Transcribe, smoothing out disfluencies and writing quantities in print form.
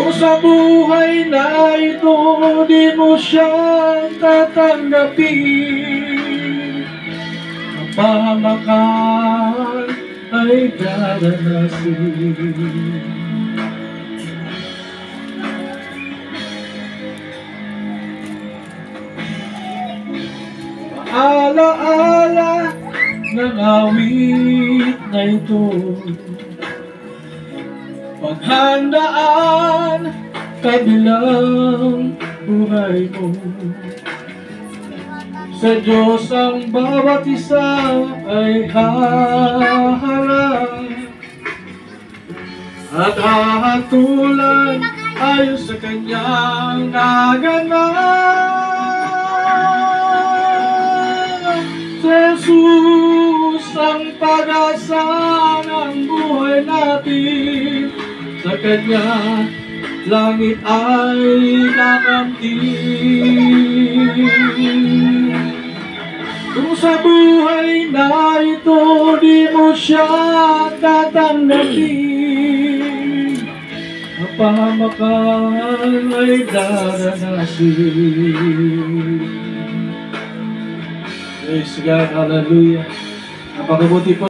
Kung sa buhay na ito di mo siya tatanggapin, kapahamakan ay daranasin. Alaala ng awit na ito, paghandaan kabilang buhay mo. Sa Diyos ang bawat isa ay haharap at hahatulan ayon sa kanyang naganap. Jesus ang pag-asa ng buhay natin, sa kanya langit ay nakamtin. Kung sa buhay na ito di mo siya tatanggapin, kapahamakan ay daranasin. Praise God, hallelujah. Napakabuti po.